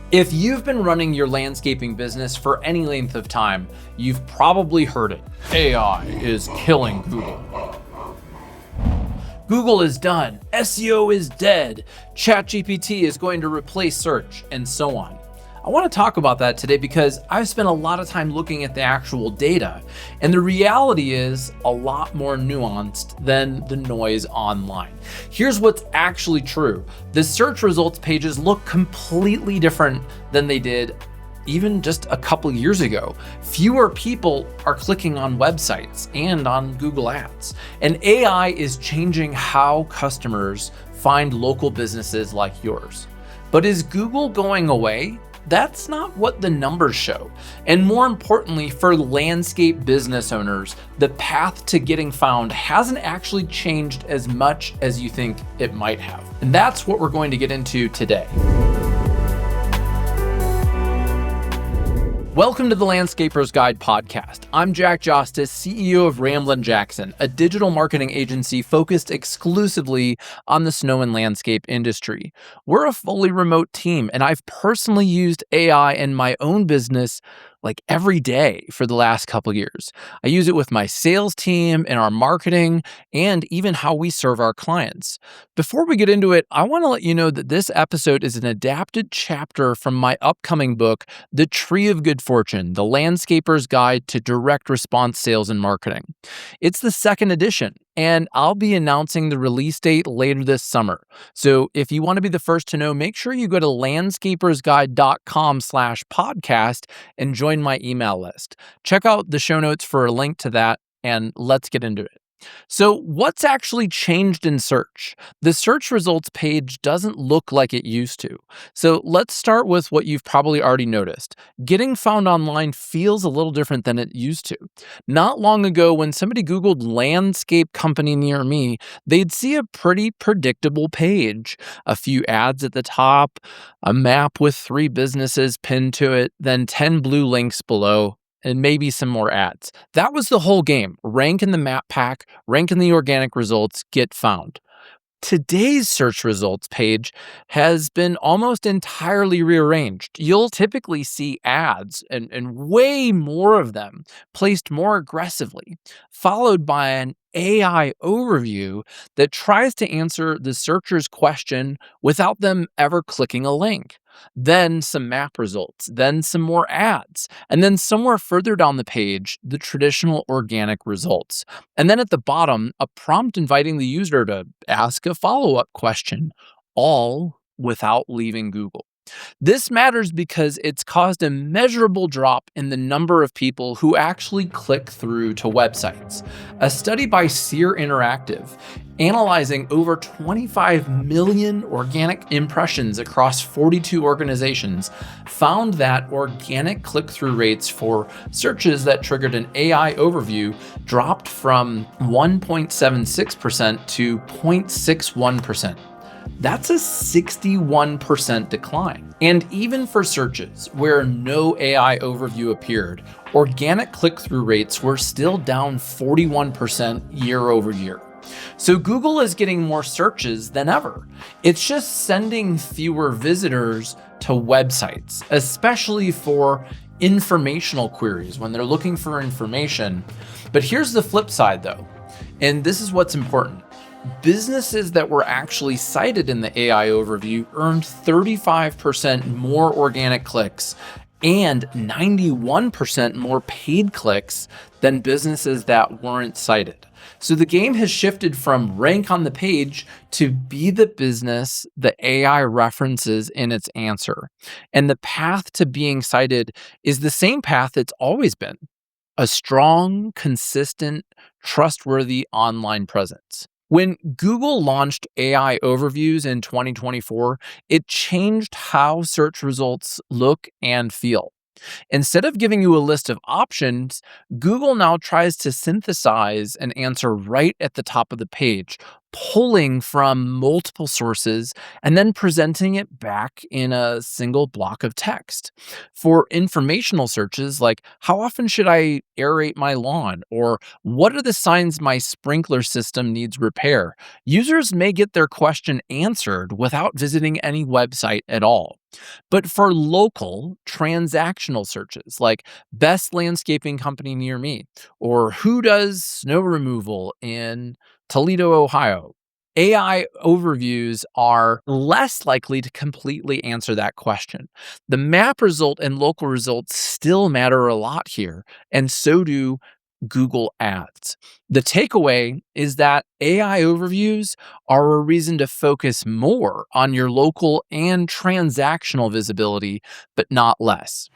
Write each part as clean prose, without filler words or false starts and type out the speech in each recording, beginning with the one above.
If you've been running your landscaping business for any length of time, you've probably heard it. AI is killing Google. Google is done. SEO is dead. ChatGPT is going to replace search, and so on. I want to talk about that today because I've spent a lot of time looking at the actual data, and the reality is a lot more nuanced than the noise online. Here's what's actually true. The search results pages look completely different than they did even just a couple years ago. Fewer people are clicking on websites and on Google Ads. And AI is changing how customers find local businesses like yours. But is Google going away? That's not what the numbers show. And more importantly, for landscape business owners, the path to getting found hasn't actually changed as much as you think it might have. And that's what we're going to get into today. Welcome to the Landscaper's Guide podcast. I'm Jack Jostes, CEO of Ramblin Jackson, a digital marketing agency focused exclusively on the snow and landscape industry. We're a fully remote team, and I've personally used AI in my own business like every day for the last couple years. I use it with my sales team and our marketing and even how we serve our clients. Before we get into it, I want to let you know that this episode is an adapted chapter from my upcoming book, The Tree of Good Fortune, The Landscaper's Guide to Direct Response Sales and Marketing. It's the second edition, and I'll be announcing the release date later this summer. So if you want to be the first to know, make sure you go to landscapersguide.com/podcast and join my email list. Check out the show notes for a link to that, and let's get into it. So what's actually changed in search? The search results page doesn't look like it used to. So let's start with what you've probably already noticed. Getting found online feels a little different than it used to. Not long ago, when somebody Googled landscape company near me, they'd see a pretty predictable page. A few ads at the top, a map with 3 businesses pinned to it, then 10 blue links below, and maybe some more ads. That was the whole game. Rank in the map pack, rank in the organic results, get found. Today's search results page has been almost entirely rearranged. You'll typically see ads and way more of them placed more aggressively, followed by an AI overview that tries to answer the searcher's question without them ever clicking a link. Then some map results, then some more ads, and then somewhere further down the page, the traditional organic results. And then at the bottom, a prompt inviting the user to ask a follow-up question, all without leaving Google. This matters because it's caused a measurable drop in the number of people who actually click through to websites. A study by Seer Interactive, analyzing over 25 million organic impressions across 42 organizations, found that organic click-through rates for searches that triggered an AI overview dropped from 1.76% to 0.61%. That's a 61% decline. And even for searches where no AI overview appeared, organic click-through rates were still down 41% year over year. So Google is getting more searches than ever. It's just sending fewer visitors to websites, especially for informational queries when they're looking for information. But here's the flip side though, and this is what's important. Businesses that were actually cited in the AI overview earned 35% more organic clicks and 91% more paid clicks than businesses that weren't cited. So the game has shifted from rank on the page to be the business the AI references in its answer. And the path to being cited is the same path it's always been: a strong, consistent, trustworthy online presence. When Google launched AI overviews in 2024, it changed how search results look and feel. Instead of giving you a list of options, Google now tries to synthesize an answer right at the top of the page, pulling from multiple sources and then presenting it back in a single block of text. For informational searches like how often should I aerate my lawn or what are the signs my sprinkler system needs repair, users may get their question answered without visiting any website at all. But for local transactional searches like best landscaping company near me or who does snow removal in Toledo, Ohio, AI overviews are less likely to completely answer that question. The map result and local results still matter a lot here, and so do Google Ads. The takeaway is that AI overviews are a reason to focus more on your local and transactional visibility, but not less.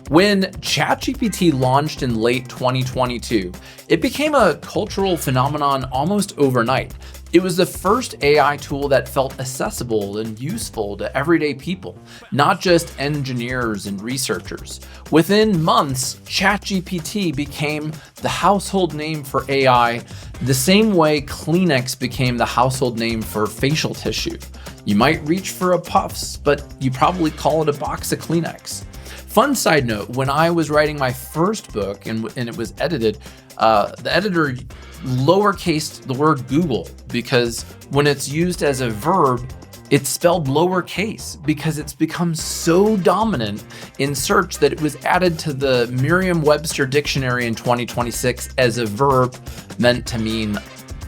When ChatGPT launched in late 2022, it became a cultural phenomenon almost overnight. It was the first AI tool that felt accessible and useful to everyday people, not just engineers and researchers. Within months, ChatGPT became the household name for AI, the same way Kleenex became the household name for facial tissue. You might reach for a Puffs, but you probably call it a box of Kleenex. Fun side note, when I was writing my first book and it was edited, the editor lowercased the word Google because when it's used as a verb, it's spelled lowercase because it's become so dominant in search that it was added to the Merriam-Webster dictionary in 2026 as a verb meant to mean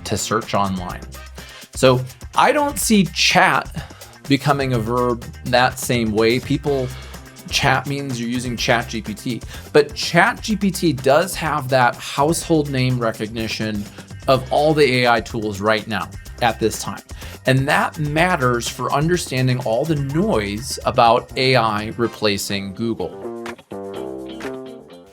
to search online. So I don't see chat becoming a verb that same way. Chat means you're using ChatGPT, but ChatGPT does have that household name recognition of all the AI tools right now at this time. And that matters for understanding all the noise about AI replacing Google.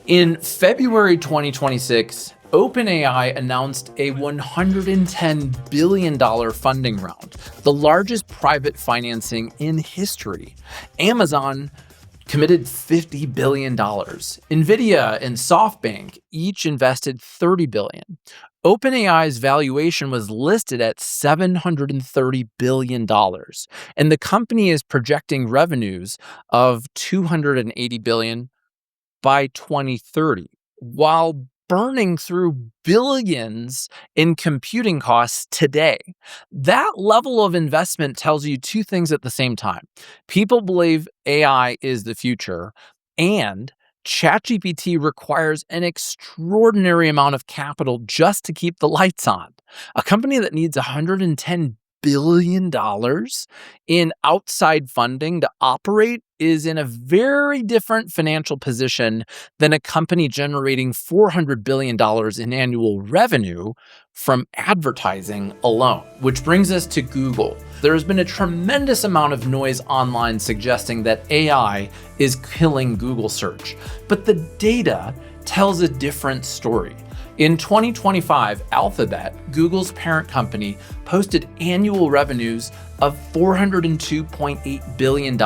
In February 2026, OpenAI announced a $110 billion funding round, the largest private financing in history. Amazon committed $50 billion. NVIDIA and SoftBank each invested $30 billion. OpenAI's valuation was listed at $730 billion, and the company is projecting revenues of $280 billion by 2030, while burning through billions in computing costs today. That level of investment tells you two things at the same time. People believe AI is the future, and ChatGPT requires an extraordinary amount of capital just to keep the lights on. A company that needs $110 billion in outside funding to operate is in a very different financial position than a company generating $400 billion in annual revenue from advertising alone. Which brings us to Google. There has been a tremendous amount of noise online suggesting that AI is killing Google search, but the data tells a different story. In 2025, Alphabet, Google's parent company, posted annual revenues of $402.8 billion.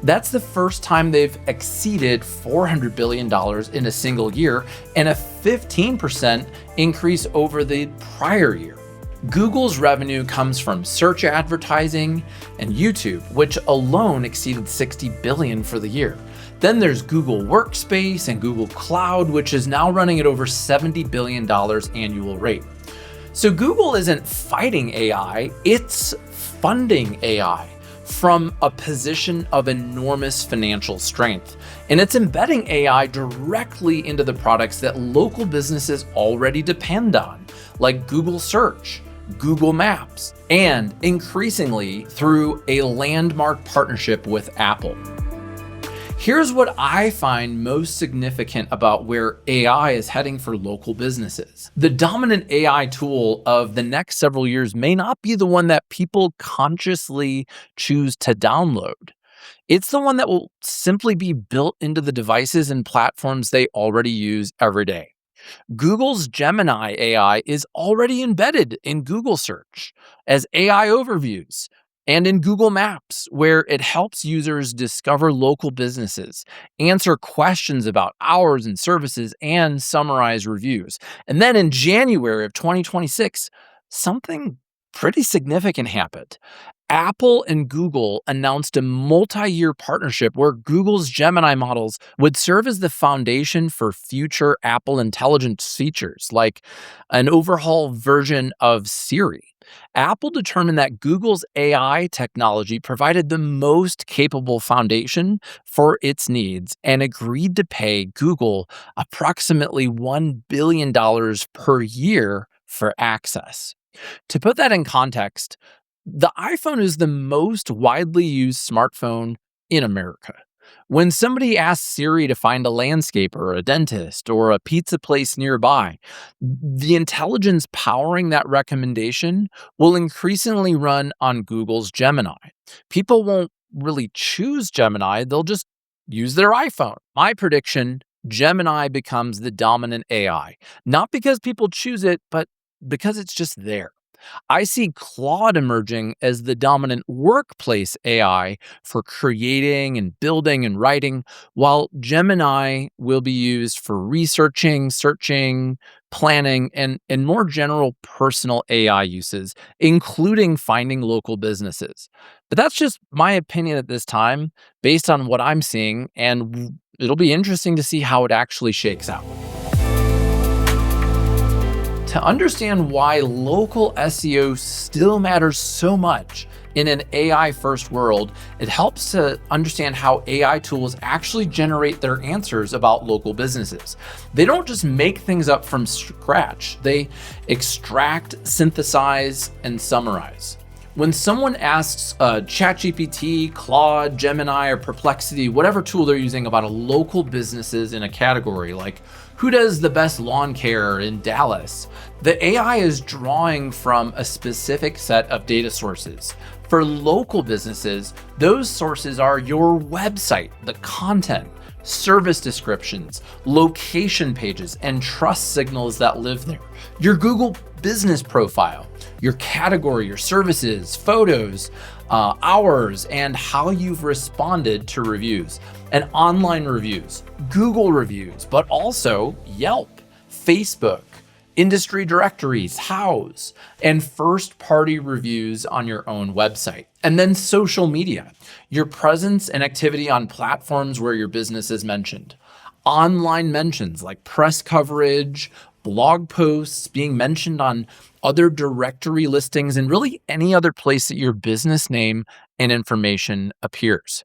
That's the first time they've exceeded $400 billion in a single year and a 15% increase over the prior year. Google's revenue comes from search advertising and YouTube, which alone exceeded $60 billion for the year. Then there's Google Workspace and Google Cloud, which is now running at over $70 billion annual rate. So Google isn't fighting AI, it's funding AI from a position of enormous financial strength. And it's embedding AI directly into the products that local businesses already depend on, like Google Search, Google Maps, and increasingly through a landmark partnership with Apple. Here's what I find most significant about where AI is heading for local businesses. The dominant AI tool of the next several years may not be the one that people consciously choose to download. It's the one that will simply be built into the devices and platforms they already use every day. Google's Gemini AI is already embedded in Google Search as AI overviews. and in Google Maps, where it helps users discover local businesses, answer questions about hours and services, and summarize reviews. And then in January of 2026, something pretty significant happened. Apple and Google announced a multi year partnership where Google's Gemini models would serve as the foundation for future Apple intelligence features, like an overhaul version of Siri. Apple determined that Google's AI technology provided the most capable foundation for its needs and agreed to pay Google approximately $1 billion per year for access. To put that in context, the iPhone is the most widely used smartphone in America. When somebody asks Siri to find a landscaper, a dentist, or a pizza place nearby, the intelligence powering that recommendation will increasingly run on Google's Gemini. People won't really choose Gemini, they'll just use their iPhone. My prediction: Gemini becomes the dominant AI, not because people choose it, but because it's just there. I see Claude emerging as the dominant workplace AI for creating and building and writing, while Gemini will be used for researching, searching, planning, and more general personal AI uses, including finding local businesses. But that's just my opinion at this time, based on what I'm seeing, and it'll be interesting to see how it actually shakes out. To understand why local SEO still matters so much in an AI first world, it helps to understand how AI tools actually generate their answers about local businesses. They don't just make things up from scratch, they extract, synthesize, and summarize. When someone asks ChatGPT, Claude, Gemini, or Perplexity, whatever tool they're using about a local businesses in a category, like who does the best lawn care in Dallas, the AI is drawing from a specific set of data sources. For local businesses, those sources are your website, the content, service descriptions, location pages, and trust signals that live there. Your Google business profile, your category, your services, photos, hours, and how you've responded to reviews. And online reviews, Google reviews, but also Yelp, Facebook, industry directories, Houzz, and first-party reviews on your own website. And then social media, your presence and activity on platforms where your business is mentioned. Online mentions like press coverage, blog posts being mentioned on other directory listings, and really any other place that your business name and information appears.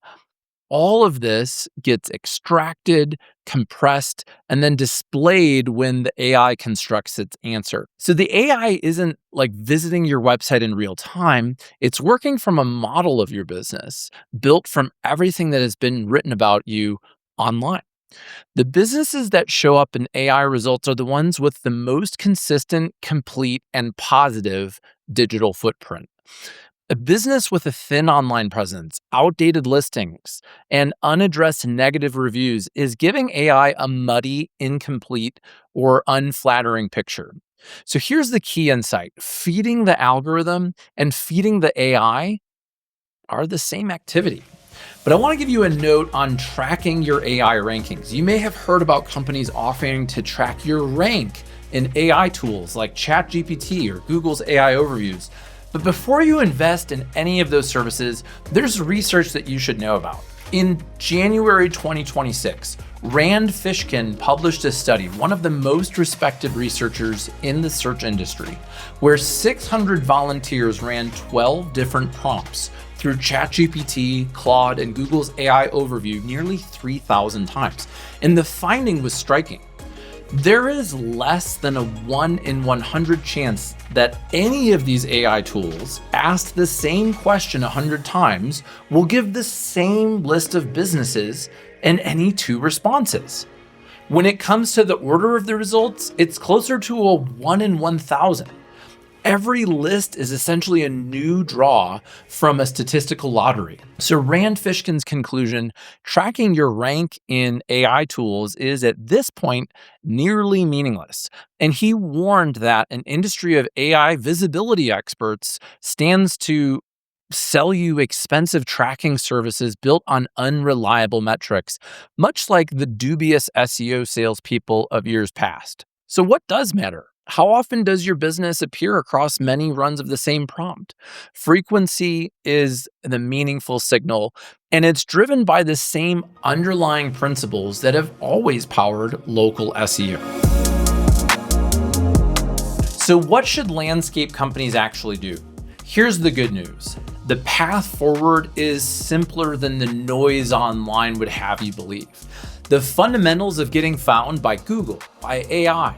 All of this gets extracted, compressed, and then displayed when the AI constructs its answer. So the AI isn't like visiting your website in real time. It's working from a model of your business built from everything that has been written about you online. The businesses that show up in AI results are the ones with the most consistent, complete, and positive digital footprint. A business with a thin online presence, outdated listings, and unaddressed negative reviews is giving AI a muddy, incomplete, or unflattering picture. So here's the key insight: feeding the algorithm and feeding the AI are the same activity. But I want to give you a note on tracking your AI rankings. You may have heard about companies offering to track your rank in AI tools like ChatGPT or Google's AI overviews. But before you invest in any of those services, there's research that you should know about. In January 2026, Rand Fishkin published a study, one of the most respected researchers in the search industry, where 600 volunteers ran 12 different prompts through ChatGPT, Claude, and Google's AI overview nearly 3,000 times. And the finding was striking. There is less than a 1 in 100 chance that any of these AI tools, asked the same question 100 times, will give the same list of businesses and any two responses. When it comes to the order of the results, it's closer to a 1 in 1,000. Every list is essentially a new draw from a statistical lottery. So Rand Fishkin's conclusion: tracking your rank in AI tools is at this point nearly meaningless. And he warned that an industry of AI visibility experts stands to sell you expensive tracking services built on unreliable metrics, much like the dubious SEO salespeople of years past. So, what does matter? How often does your business appear across many runs of the same prompt? Frequency is the meaningful signal, and it's driven by the same underlying principles that have always powered local SEO. So, what should landscape companies actually do? Here's the good news. The path forward is simpler than the noise online would have you believe. The fundamentals of getting found by Google, by AI,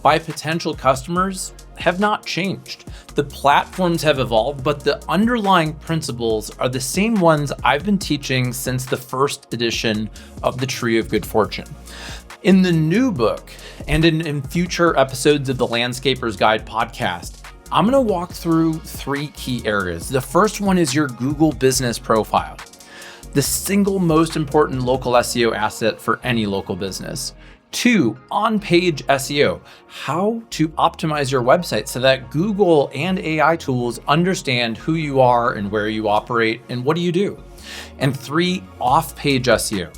by potential customers have not changed. The platforms have evolved, but the underlying principles are the same ones I've been teaching since the first edition of the Tree of Good Fortune. In the new book and in future episodes of the Landscaper's Guide podcast, I'm going to walk through 3 key areas. The first one is your Google business profile, the single most important local SEO asset for any local business. 2, on-page SEO, how to optimize your website so that Google and AI tools understand who you are and where you operate and what do you do. And 3, off-page SEO,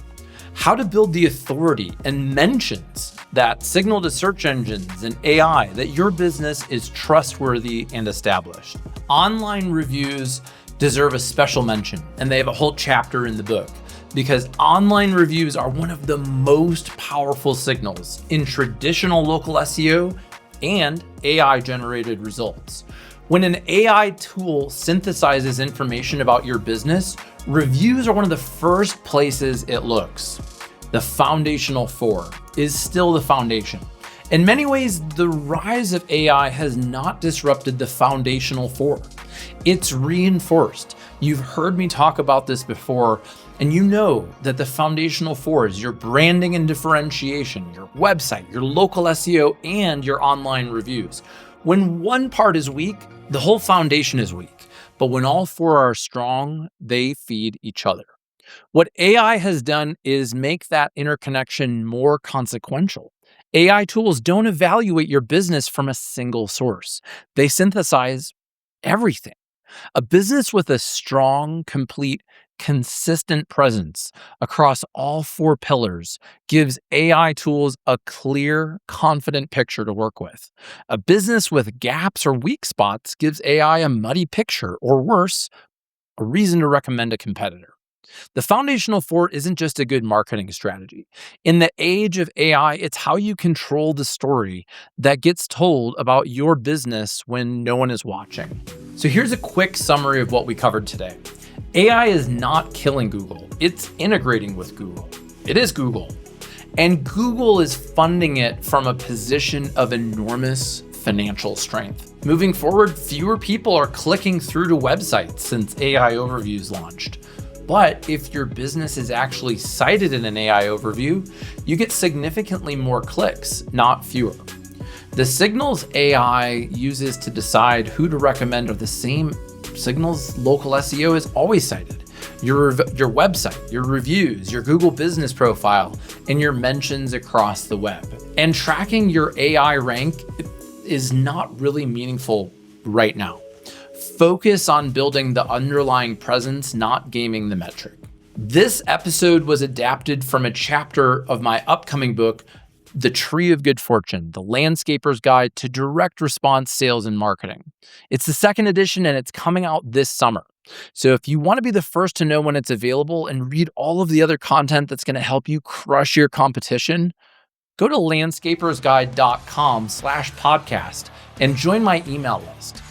how to build the authority and mentions that signal to search engines and AI that your business is trustworthy and established. Online reviews deserve a special mention, and they have a whole chapter in the book because online reviews are one of the most powerful signals in traditional local SEO and AI-generated results. When an AI tool synthesizes information about your business, reviews are one of the first places it looks. The foundational 4 is still the foundation. In many ways, the rise of AI has not disrupted the foundational 4. It's reinforced. You've heard me talk about this before, and you know that the foundational 4 is your branding and differentiation, your website, your local SEO, and your online reviews. When one part is weak, the whole foundation is weak. But when all 4 are strong, they feed each other. What AI has done is make that interconnection more consequential. AI tools don't evaluate your business from a single source. They synthesize everything. A business with a strong, complete, consistent presence across all 4 pillars gives AI tools a clear, confident picture to work with. A business with gaps or weak spots gives AI a muddy picture, or worse, a reason to recommend a competitor. The foundational 4 isn't just a good marketing strategy. In the age of AI, it's how you control the story that gets told about your business when no one is watching. So here's a quick summary of what we covered today. AI is not killing Google. It's integrating with Google. It is Google. And Google is funding it from a position of enormous financial strength. Moving forward, fewer people are clicking through to websites since AI overviews launched. But if your business is actually cited in an AI overview, you get significantly more clicks, not fewer. The signals AI uses to decide who to recommend are the same signals local SEO is always cited. Your website, your reviews, your Google business profile, and your mentions across the web. And tracking your AI rank is not really meaningful right now. Focus on building the underlying presence, not gaming the metric. This episode was adapted from a chapter of my upcoming book, The Tree of Good Fortune, The Landscaper's Guide to Direct Response Sales and Marketing. It's the 2nd edition and it's coming out this summer. So if you want to be the first to know when it's available and read all of the other content that's going to help you crush your competition, go to landscapersguide.com/podcast and join my email list.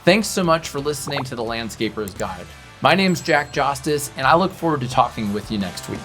Thanks so much for listening to The Landscaper's Guide. My name's Jack Jostes, and I look forward to talking with you next week.